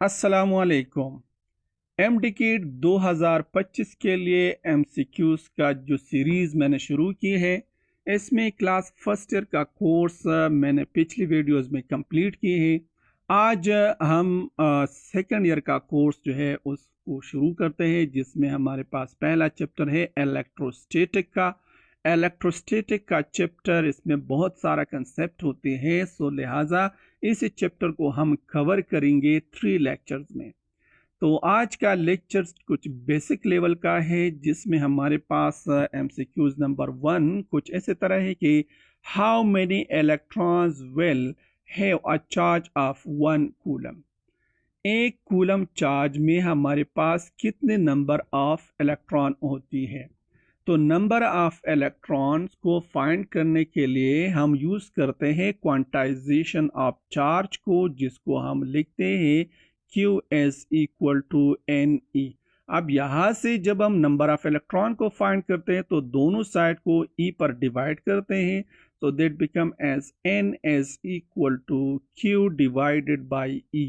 अस्सलामुअलैकुम। एमडीकेट 2025 के लिए एमसीक्यूज का जो सीरीज़ मैंने शुरू की है, इसमें क्लास फर्स्ट ईयर का कोर्स मैंने पिछली वीडियोस में कंप्लीट किए हैं। आज हम सेकंड ईयर का कोर्स जो है उसको शुरू करते हैं, जिसमें हमारे पास पहला चैप्टर है इलेक्ट्रोस्टैटिक का। इलेक्ट्रोस्टैटिक का चैप्टर, इसमें बहुत सारा कंसेप्ट होते हैं, सो लिहाजा इस चैप्टर को हम कवर करेंगे 3 लेक्चर्स में। तो आज का लेक्चर कुछ बेसिक लेवल का है, जिसमें हमारे पास एमसीक्यूज नंबर 1 कुछ ऐसे तरह है कि how many electrons will have a charge of 1 coulomb. एक कूलम चार्ज में हमारे पास कितने नंबर ऑफ इलेक्ट्रॉन होती है। तो नंबर ऑफ इलेक्ट्रॉन्स को फाइंड करने के लिए हम यूज करते हैं क्वांटाइजेशन ऑफ चार्ज को, जिसको हम लिखते हैं Q is equal to NE। अब यहाँ से जब हम नंबर ऑफ इलेक्ट्रॉन को फाइंड करते हैं तो दोनों साइड को E पर डिवाइड करते हैं, तो that become as N is equal to Q divided by E।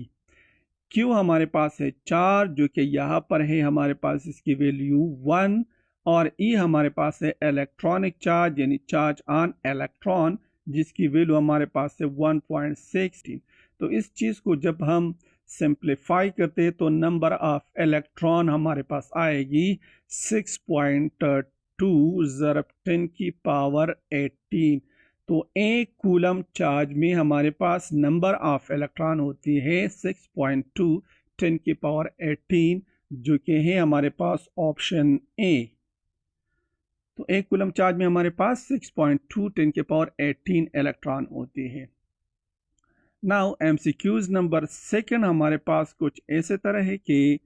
Q हमारे पास है चार्ज, जो कि यहाँ पर है हमारे पास इसकी वैल्यू 1, और E हमारे पास है इलेक्ट्रॉनिक चार्ज यानी चार्ज ऑन इलेक्ट्रॉन, जिसकी वैल्यू हमारे पास है 1.16। तो इस चीज़ को जब हम सिंप्लीफाई करते हैं तो नंबर ऑफ इलेक्ट्रॉन हमारे पास आएगी 6.2 ज़रब 10 की पावर 18। तो एक कूलम चार्ज में हमारे पास नंबर ऑफ इलेक्ट्रॉन होती है 6.2 10 की पावर 18, जो कि है हमारे पास ऑप्शन ए। तो एक कूलम चार्ज में हमारे पास 6.2 10 की पावर 18 इलेक्ट्रॉन होती है। नाउ एमसीक्यूज नंबर 2 हमारे पास कुछ ऐसे तरह है कि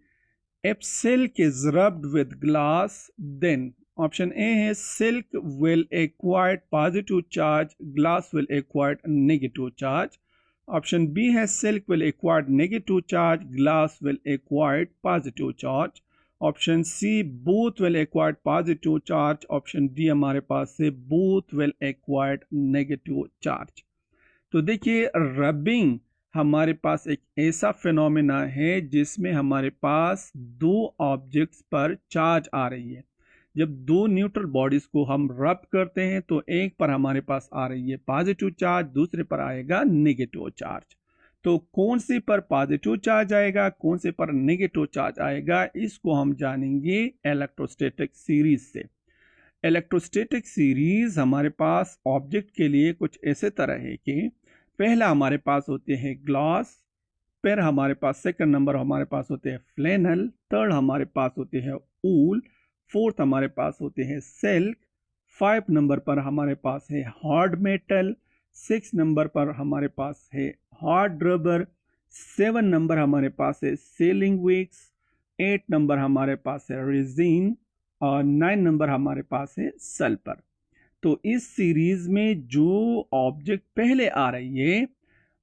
if silk is rubbed with glass then, option A है silk will acquire positive charge, glass will acquire negative charge. Option B है silk will acquire negative charge, glass will acquire positive charge. Option C both will acquire positive charge. Option D हमारे पास से both will acquire negative charge. तो देखिए, rubbing हमारे पास एक ऐसा phenomena है जिसमें हमारे पास दो ऑब्जेक्ट्स पर चार्ज आ रही है। जब दो न्यूट्रल बॉडीज को हम रब करते हैं तो एक पर हमारे पास आ रही है पॉजिटिव चार्ज, दूसरे पर आएगा नेगेटिव चार्ज। तो कौन से पर पॉजिटिव चार्ज आएगा, कौन से पर नेगेटिव चार्ज आएगा, इसको हम जानेंगे इलेक्ट्रोस्टैटिक सीरीज से। इलेक्ट्रोस्टैटिक सीरीज हमारे पास ऑब्जेक्ट के लिए कुछ ऐसे तरह है कि पहला हमारे पास होते हैं ग्लास, फिर हमारे पास सेकंड नंबर हमारे पास होते हैं फ्लेनल, थर्ड हमारे पास होते हैं ऊल, फोर्थ हमारे पास होते हैं सिल्क, 5 नंबर पर हमारे पास है हार्ड मेटल, 6 नंबर पर हमारे पास है हार्ड रबर, 7 नंबर हमारे पास है सेलिंग विक्स, 8 नंबर हमारे पास है रेजिन, और 9 नंबर हमारे पास है सल्फर। तो इस सीरीज में जो ऑब्जेक्ट पहले आ रही है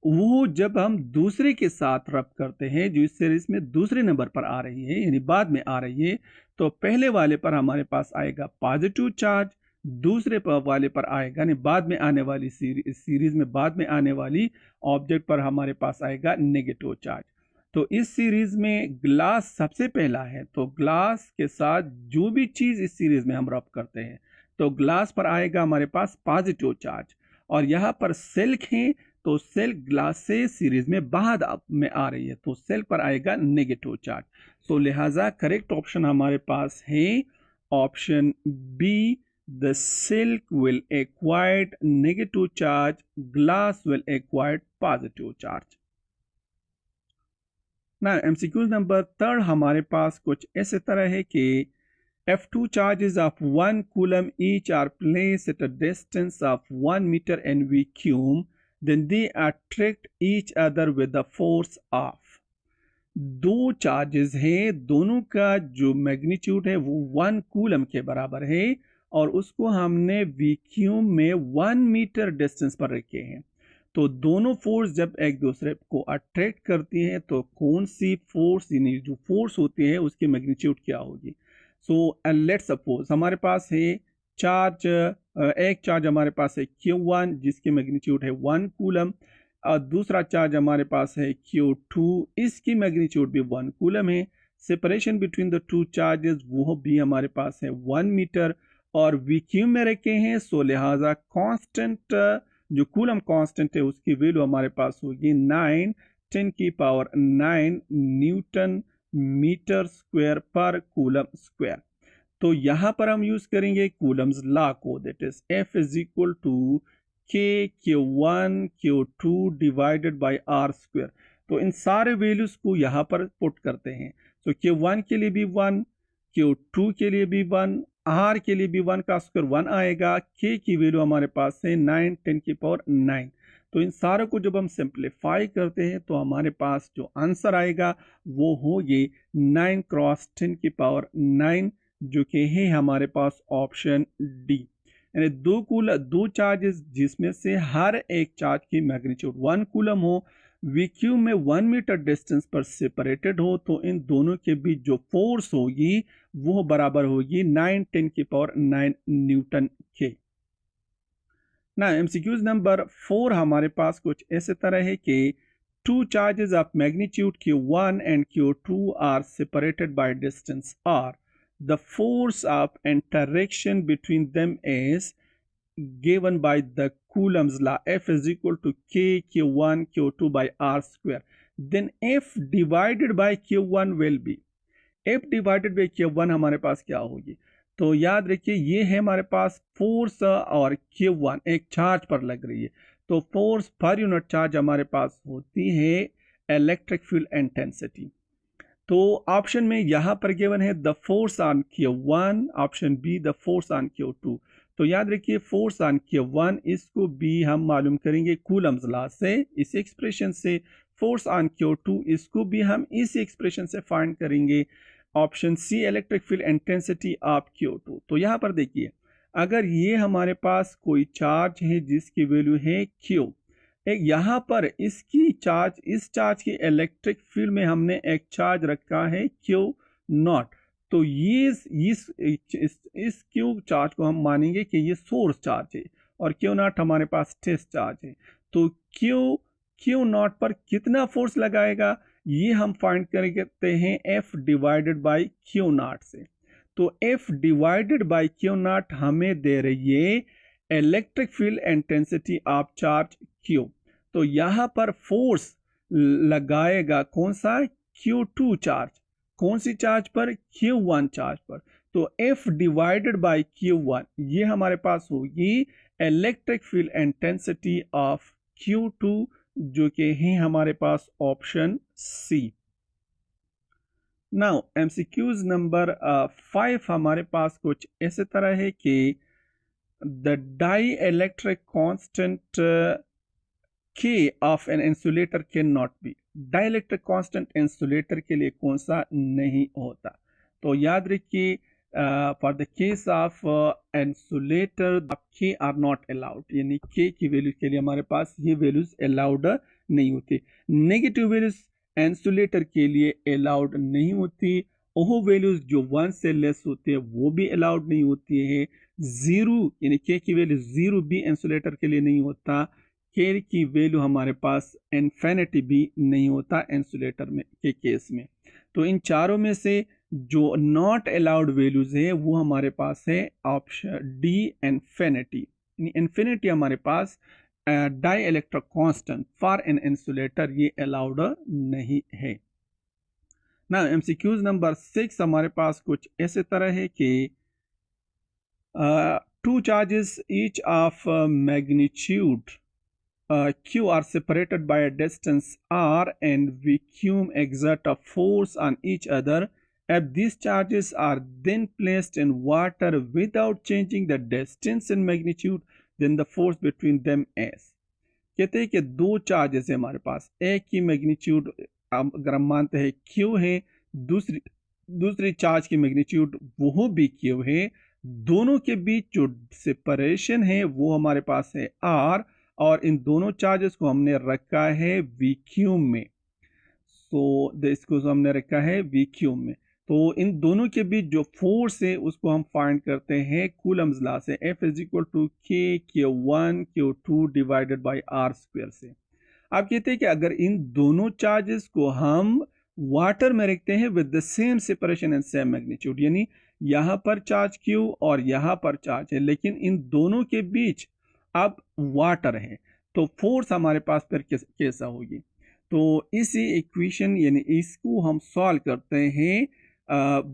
वो जब हम दूसरे के साथ रब करते हैं, जो इस सीरीज में दूसरे नंबर पर आ रही है यानी बाद में आ रही है, तो पहले वाले पर हमारे पास आएगा पॉजिटिव चार्ज, दूसरे पर वाले पर आएगा यानी बाद में आने वाली सीरीज में बाद में आने वाली ऑब्जेक्ट पर हमारे पास आएगा नेगेटिव चार्ज। तो इस सीरीज में ग्लास सबसे पहला है, तो ग्लास के साथ जो भी चीज इस सीरीज में हम रब करते हैं तो ग्लास पर आएगा हमारे पास पॉजिटिव चार्ज, और यहाँ पर सिल्क है तो सिल्क ग्लास से सीरीज में बाद में आ रही है, तो सिल्क पर आएगा नेगेटिव चार्ज। तो लिहाजा करेक्ट ऑप्शन हमारे पास है option B, the silk will acquired negative charge, glass will acquired positive charge. ना एमसीक्यू नंबर 3 हमारे पास कुछ ऐसे तरह है कि if two charges of 1 coulomb each are placed at a distance of 1 meter and vacuum, then they attract each other with the force of। दो charges हैं, दोनों का जो मैग्नीट्यूड है वो 1 कूलम के बराबर है, और उसको हमने वैक्यूम में 1 मीटर डिस्टेंस पर रखे हैं। तो दोनों फोर्स जब एक दूसरे को अट्रैक्ट करती हैं तो कौन सी फोर्स यानी जो फोर्स होती है उसकी मैग्नीट्यूड क्या होगी। सो लेट्स सपोज हमारे पास है चार्ज, एक चार्ज हमारे पास है Q1 जिसकी मैग्नीट्यूड है 1 कूलम, और दूसरा चार्ज हमारे पास है Q2, इसकी मैग्नीट्यूड भी 1 कूलम है। Separation between the two charges वो भी हमारे पास है 1 मीटर, और वैक्यूम में रखे हैं, सो लिहाजा कांस्टेंट जो कूलम कांस्टेंट है उसकी वैल्यू हमारे पास होगी 9 10 की पावर 9 न्यूटन मीटर स्क्वायर पर कूलम स्क्वायर। तो यहां पर हम यूज करेंगे कूलम्स लॉ को, that is F is equal to Q1 Q2 divided by R square. तो इन सारे वैल्यूज को यहाँ पर पुट करते हैं। तो Q1 के लिए भी 1, Q2 के लिए भी 1, R के लिए भी 1 का स्क्वायर 1 आएगा। K की वैल्यू हमारे पास है 9 10 की पावर 9। तो इन सारों को जब हम सिंप्लीफाई करते हैं तो हमारे पास जो आंसर आएगा वो हो ये 9 क्रॉस 10 की पावर 9, जो कि है हमारे पास ऑप्शन डी। यानी दो चार्जेस जिसमें से हर एक चार्ज की मैग्नीट्यूड 1 कूलम हो, वैक्यूम में 1 मीटर डिस्टेंस पर सेपरेटेड हो, तो इन दोनों के बीच जो फोर्स होगी वो बराबर होगी 9 10 की पावर 9 न्यूटन के। ना एमसीक्यूज नंबर 4 हमारे पास कुछ ऐसे तरह है कि two charges of magnitude Q1 and Q2 are separated by distance R. The force of interaction between them is given by the Coulomb's law. F is equal to K Q1 Q2 by R square. Then F divided by Q1 will be, F divided by Q1 हमारे पास क्या होगी? तो याद रखिए ये है हमारे पास force, और Q1 एक चार्ज पर लग रही है, तो फोर्स पर यूनिट चार्ज हमारे पास होती है इलेक्ट्रिक फील्ड इंटेंसिटी। तो ऑप्शन में यहां पर गिवन है the force on Q1, option B the force on Q2। तो याद रखिए फोर्स ऑन Q1 इसको भी हम मालूम करेंगे कूलम्स लॉ से, इस एक्सप्रेशन से। फोर्स ऑन Q2 इसको भी हम इस एक्सप्रेशन से फाइंड करेंगे, option C electric field intensity of Q2। तो यहां पर देखिए अगर ये हमारे पास कोई चार्ज है जिसकी वैल्यू है Q, एक यहाँ पर इसकी चार्ज, इस चार्ज की इलेक्ट्रिक फील्ड में हमने एक चार्ज रखा है Q0। तो ये इस Q चार्ज को हम मानेंगे कि ये सोर्स चार्ज है, और Q0 हमारे पास टेस्ट चार्ज है। तो Q0 पर कितना फोर्स लगाएगा ये हम फाइंड करते हैं F डिवाइडेड बाई Q0 से। तो F डिवाइडेड बाई Q0 हमें दे रही है electric field intensity of charge Q। तो यहां पर फोर्स लगाएगा कौन सा? Q2 charge. कौन सी चार्ज पर? Q1 चार्ज पर। तो F डिवाइडेड बाई Q1 ये हमारे पास होगी electric field intensity of Q2, जो कि है हमारे पास option C. Now MCQs number 5 हमारे पास कुछ ऐसे तरह है कि the dielectric constant K of an insulator cannot be. Dielectric constant insulator के लिए कौन सा नहीं होता? तो याद रखिए for the case of insulator K are not allowed, यानी K की वैल्यू के लिए हमारे पास ये वैल्यूज अलाउड नहीं होती। नेगेटिव वैल्यूज इंसुलेटर के लिए अलाउड नहीं होती। वो वैल्यूज जो 1 से लेस होते हैं वो भी अलाउड नहीं होती है। जीरो यानी K की वैल्यू जीरो भी इंसुलेटर के लिए नहीं होता। K की वैल्यू हमारे पास इन्फिनिटी भी नहीं होता इंसुलेटर में के केस में। तो इन चारों में से जो नॉट अलाउड वैल्यूज है वो हमारे पास है ऑप्शन डी इन्फिनिटी। इन्फिनिटी हमारे पास dielectric constant for an insulator ये अलाउड नहीं है ना। एमसीक्यूज नंबर 6 हमारे पास कुछ ऐसे तरह है कि two charges each of magnitude Q are separated by a distance R and vacuum exert a force on each other. If these charges are then placed in water without changing the distance in magnitude, then the force between them is. कहते हैं कि दो charges है हमारे पास, एक की magnitude अगर हम मानते हैं Q है, दूसरी चार्ज की मैग्नीट्यूड वो भी Q है, दोनों के बीच जो सेपरेशन है वो हमारे पास है R, और इन दोनों चार्जेस को हमने रखा है वैक्यूम में। सो इसको हमने रखा है वैक्यूम में। तो इन दोनों के बीच जो फोर्स है उसको हम फाइंड करते हैं कूलम्स लॉ से। F is equal to K Q1 Q2 divided by R square से। आप कहते हैं कि अगर इन दोनों चार्जेस को हम वाटर में रखते हैं with the same separation and same magnitude, यानी यहाँ पर चार्ज Q और यहाँ पर चार्ज है, लेकिन इन दोनों के बीच अब वाटर है, तो फोर्स हमारे पास फिर कैसा होगी। तो इसी इक्वेशन यानी इसको हम सॉल्व करते हैं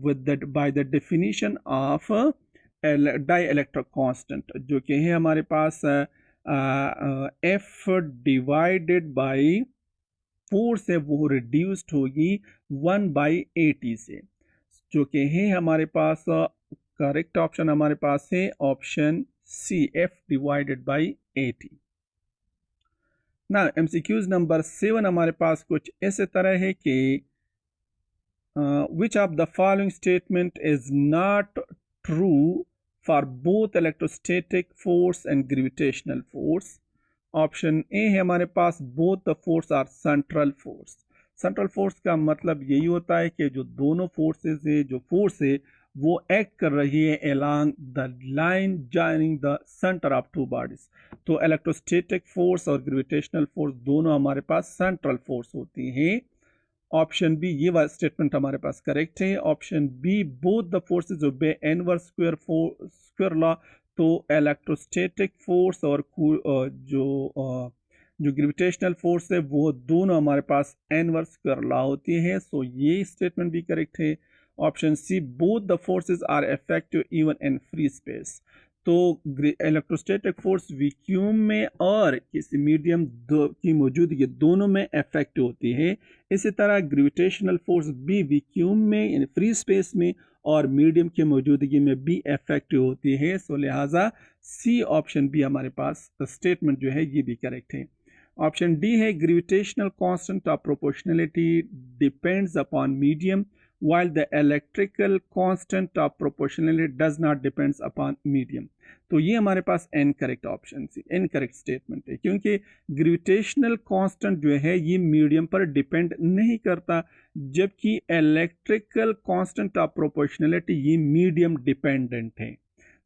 with the by the definition of dielectric constant, जो कि है हमारे पास F डिवाइडेड बाई फोर्स है वो रिड्यूस्ड होगी 1/80 से, जो कि है हमारे पास करेक्ट ऑप्शन हमारे पास है option C, F divided by 80। ना MCQs नंबर 7 हमारे पास कुछ ऐसे तरह है कि which of the following statement is not true for both electrostatic force and gravitational force। Option A है हमारे पास both the force are central force. Central force का मतलब यही होता है कि जो दोनों फोर्सेस है, जो फोर्स है वो एक्ट कर रही है along the line joining the centre of two bodies. तो इलेक्ट्रोस्टैटिक फोर्स और ग्रेविटेशनल फोर्स दोनों हमारे पास सेंट्रल फोर्स होती है। ऑप्शन बी ये वाला स्टेटमेंट हमारे पास करेक्ट है। Option B both the forces obey inverse square law. तो इलेक्ट्रोस्टैटिक फोर्स और जो ग्रेविटेशनल फोर्स है वो दोनों हमारे पास इनवर्स स्क्वायर लॉ होती है। सो ये स्टेटमेंट भी करेक्ट है। Option C both the forces are effective even in free space. तो इलेक्ट्रोस्टैटिक फोर्स वैक्यूम में और किसी मीडियम की मौजूदगी दोनों में इफेक्टिव होती है। इसी तरह ग्रेविटेशनल फोर्स भी वैक्यूम में यानी फ्री स्पेस में और मीडियम की मौजूदगी में भी इफेक्टिव होती है। सो लिहाजा सी ऑप्शन बी हमारे पास स्टेटमेंट जो है ये भी करेक्ट है। ऑप्शन डी है gravitational constant of proportionality depends upon medium while the electrical constant of proportionality does not depends upon medium। तो ये हमारे पास incorrect option C incorrect statement है, क्योंकि ग्रेविटेशनल कांस्टेंट जो है ये मीडियम पर डिपेंड नहीं करता, जबकि इलेक्ट्रिकल कांस्टेंट ऑफ प्रोपोर्शनैलिटी ये मीडियम डिपेंडेंट है।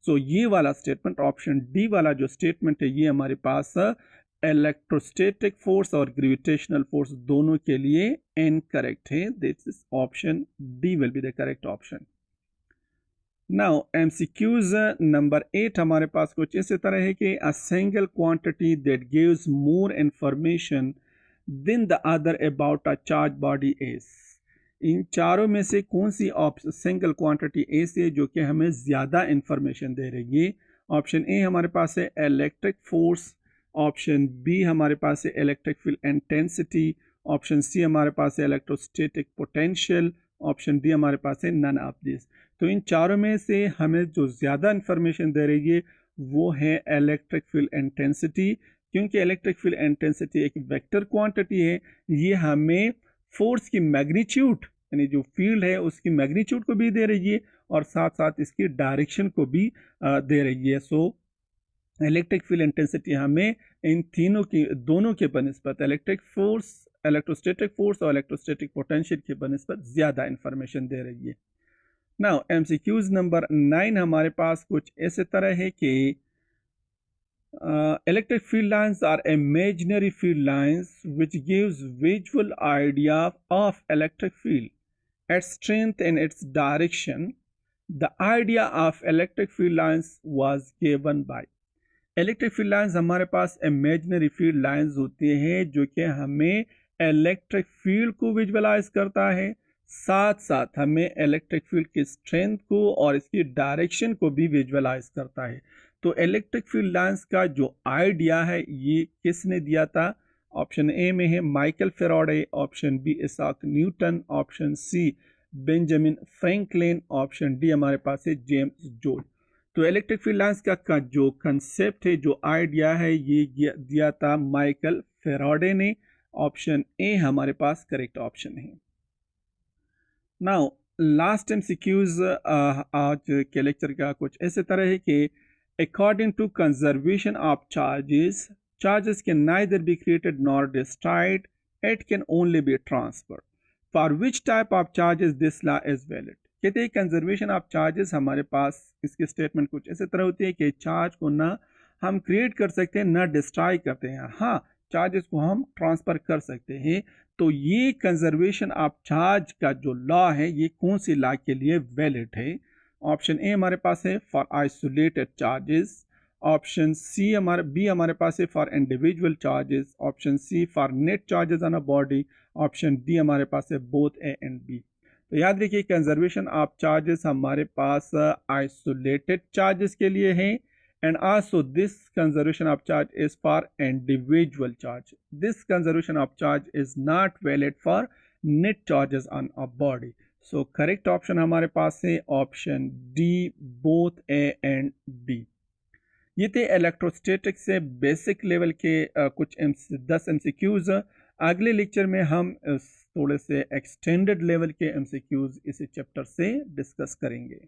सो ये वाला स्टेटमेंट ऑप्शन डी वाला जो स्टेटमेंट है ये हमारे पास इलेक्ट्रोस्टैटिक फोर्स और ग्रेविटेशनल फोर्स दोनों के लिए इनकरेक्ट है। This is option D will be the correct option. Now MCQs number 8 हमारे पास कुछ इसी तरह है कि a single quantity that gives more information than the other about a charge body is. इन चारों में से कौन सी सिंगल क्वांटिटी ऐसी है जो कि हमें ज़्यादा इंफॉर्मेशन दे रही है। ऑप्शन ए हमारे पास है इलेक्ट्रिक फोर्स। ऑप्शन बी हमारे पास है electric field intensity. Option C हमारे पास है इलेक्ट्रोस्टैटिक पोटेंशियल। ऑप्शन डी हमारे पास है नन ऑफ दिस। तो इन चारों में से हमें जो ज़्यादा इंफॉर्मेशन दे रही है वो है इलेक्ट्रिक फील्ड इंटेंसिटी, क्योंकि इलेक्ट्रिक फील्ड इंटेंसिटी एक वेक्टर क्वांटिटी है। ये हमें फोर्स की मैग्नीट्यूड यानी जो फील्ड है उसकी मैग्नीट्यूड को भी दे रही है और साथ साथ इसकी डायरेक्शन को भी दे रही है। सो इलेक्ट्रिक फील्ड इंटेंसिटी हमें इन तीनों की दोनों के बनिस्बत इलेक्ट्रिक फोर्स, इलेक्ट्रोस्टैटिक फोर्स और इलेक्ट्रोस्टैटिक पोटेंशियल के बनिस्बत ज़्यादा इंफॉर्मेशन दे रही है। नाउ MCQs नंबर 9 हमारे पास कुछ ऐसे तरह है कि electric field lines are imaginary field lines which gives visual idea of electric field, its strength and its direction. The idea of electric field lines was given by। Electric field lines हमारे पास imaginary field lines होती हैं जो कि हमें electric field को visualise करता है, साथ साथ हमें इलेक्ट्रिक फील्ड की स्ट्रेंथ को और इसकी डायरेक्शन को भी विजुअलाइज करता है। तो इलेक्ट्रिक फील्ड लाइंस का जो आइडिया है ये किसने दिया था। ऑप्शन ए में है Michael Faraday. Option B Isaac Newton. Option C Benjamin Franklin. Option D हमारे पास है जेम्स जोल। तो इलेक्ट्रिक फील्ड लाइंस का जो कंसेप्ट है, जो आइडिया है, ये दिया था माइकल फेराडे ने। ऑप्शन ए हमारे पास करेक्ट ऑप्शन है। नाउ लास्ट MCQs आज के लेक्चर का कुछ ऐसे तरह है कि according to conservation of charges can neither be created nor destroyed, it can only be transferred. For which type of charges this law is valid. कहते हैं कंजर्वेशन ऑफ चार्जेस हमारे पास इसकी स्टेटमेंट कुछ ऐसे तरह होती है कि चार्ज को ना हम क्रिएट कर सकते हैं ना डिस्ट्रॉय करते हैं। हाँ, चार्जेस को हम ट्रांसफ़र कर सकते हैं। तो ये कंजर्वेशन ऑफ चार्ज का जो लॉ है ये कौन सी लॉ के लिए वैलिड है? ऑप्शन ए हमारे पास है for isolated charges, option C हमारे पास है for individual charges, option C for net charges on a body, option D हमारे पास है बोथ ए एंड बी। तो याद रखिए कंजर्वेशन ऑफ चार्जेस हमारे पास आइसोलेटेड चार्जेस के लिए है, and also this conservation of charge is for individual charge. This conservation of charge is not valid for net charges on a body. So correct option हमारे पास है option D, both A and B. ये थे electrostatic से basic level के कुछ 10 MCQs। अगले lecture में हम थोड़े से एक्सटेंडेड लेवल के MCQs इसी चैप्टर से डिस्कस करेंगे।